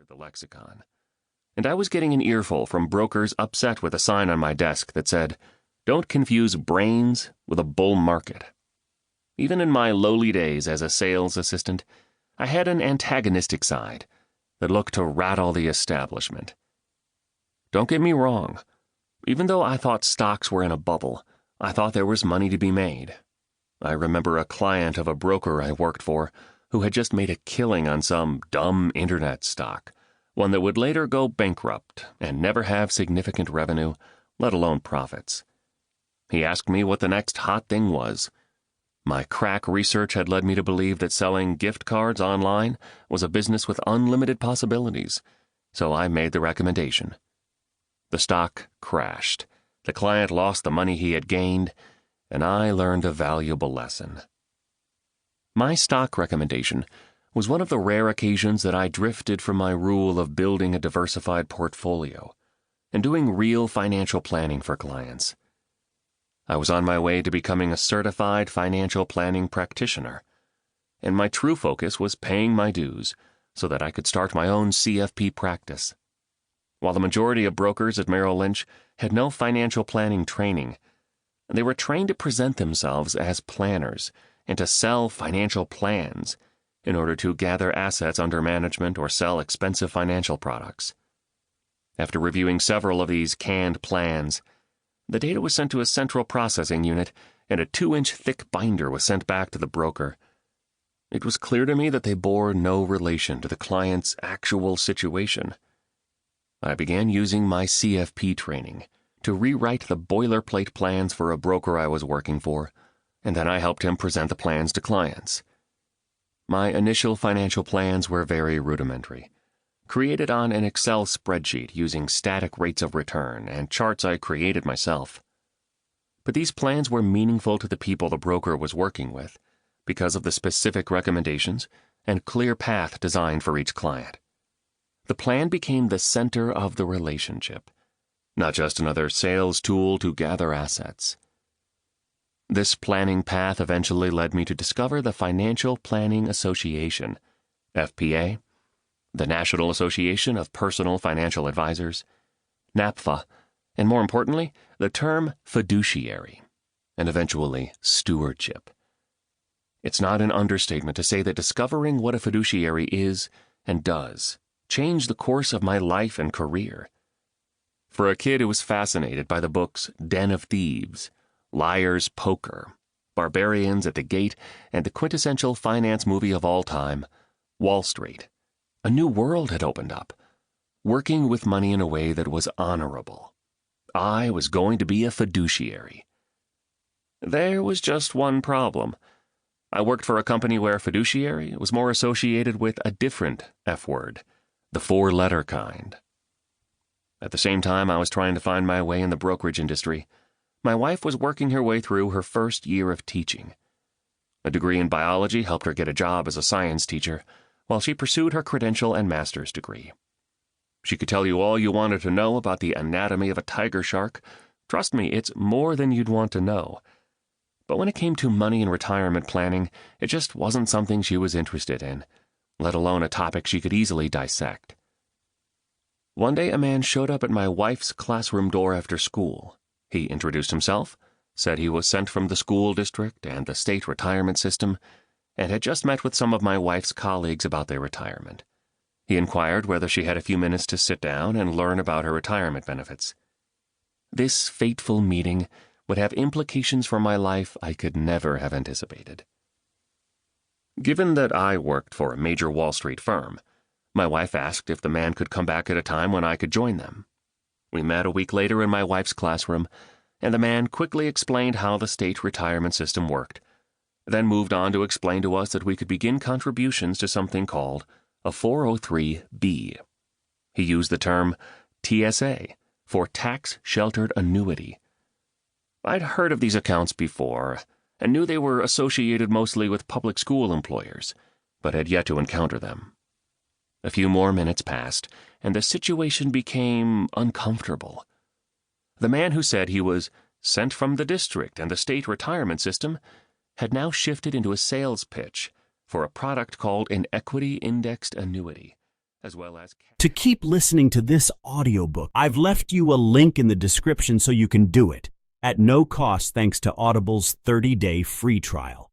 the lexicon, and I was getting an earful from brokers upset with a sign on my desk that said, "Don't confuse brains with a bull market." Even in my lowly days as a sales assistant, I had an antagonistic side that looked to rattle the establishment. Don't get me wrong. Even though I thought stocks were in a bubble, I thought there was money to be made. I remember a client of a broker I worked for who had just made a killing on some dumb internet stock, one that would later go bankrupt and never have significant revenue, let alone profits. He asked me what the next hot thing was. My crack research had led me to believe that selling gift cards online was a business with unlimited possibilities, so I made the recommendation. The stock crashed. The client lost the money he had gained, and I learned a valuable lesson. My stock recommendation was one of the rare occasions that I drifted from my rule of building a diversified portfolio and doing real financial planning for clients. I was on my way to becoming a certified financial planning practitioner, and my true focus was paying my dues so that I could start my own CFP practice. While the majority of brokers at Merrill Lynch had no financial planning training, they were trained to present themselves as planners and to sell financial plans in order to gather assets under management or sell expensive financial products. After reviewing several of these canned plans, the data was sent to a central processing unit, and a 2-inch thick binder was sent back to the broker. It was clear to me that they bore no relation to the client's actual situation. I began using my CFP training to rewrite the boilerplate plans for a broker I was working for, and then I helped him present the plans to clients. My initial financial plans were very rudimentary, created on an Excel spreadsheet using static rates of return and charts I created myself. But these plans were meaningful to the people the broker was working with because of the specific recommendations and clear path designed for each client. The plan became the center of the relationship, not just another sales tool to gather assets. This planning path eventually led me to discover the Financial Planning Association, FPA, the National Association of Personal Financial Advisors, NAPFA, and more importantly, the term fiduciary, and eventually stewardship. It's not an understatement to say that discovering what a fiduciary is and does changed the course of my life and career. For a kid who was fascinated by the books Den of Thieves, Liar's Poker, Barbarians at the Gate, and the quintessential finance movie of all time, Wall Street, a new world had opened up, working with money in a way that was honorable. I was going to be a fiduciary. There was just one problem. I worked for a company where fiduciary was more associated with a different F word, the 4-letter kind. At the same time I was trying to find my way in the brokerage industry, my wife was working her way through her first year of teaching. A degree in biology helped her get a job as a science teacher, while she pursued her credential and master's degree. She could tell you all you wanted to know about the anatomy of a tiger shark. Trust me, it's more than you'd want to know. But when it came to money and retirement planning, it just wasn't something she was interested in, let alone a topic she could easily dissect. One day a man showed up at my wife's classroom door after school. He introduced himself, said he was sent from the school district and the state retirement system, and had just met with some of my wife's colleagues about their retirement. He inquired whether she had a few minutes to sit down and learn about her retirement benefits. This fateful meeting would have implications for my life I could never have anticipated. Given that I worked for a major Wall Street firm, my wife asked if the man could come back at a time when I could join them. We met a week later in my wife's classroom, and the man quickly explained how the state retirement system worked, then moved on to explain to us that we could begin contributions to something called a 403(b). He used the term TSA for tax-sheltered annuity. I'd heard of these accounts before and knew they were associated mostly with public school employers, but had yet to encounter them. A few more minutes passed, and the situation became uncomfortable. The man who said he was sent from the district and the state retirement system had now shifted into a sales pitch for a product called an equity indexed annuity, as well as... To keep listening to this audiobook, I've left you a link in the description so you can do it, at no cost thanks to Audible's 30-day free trial.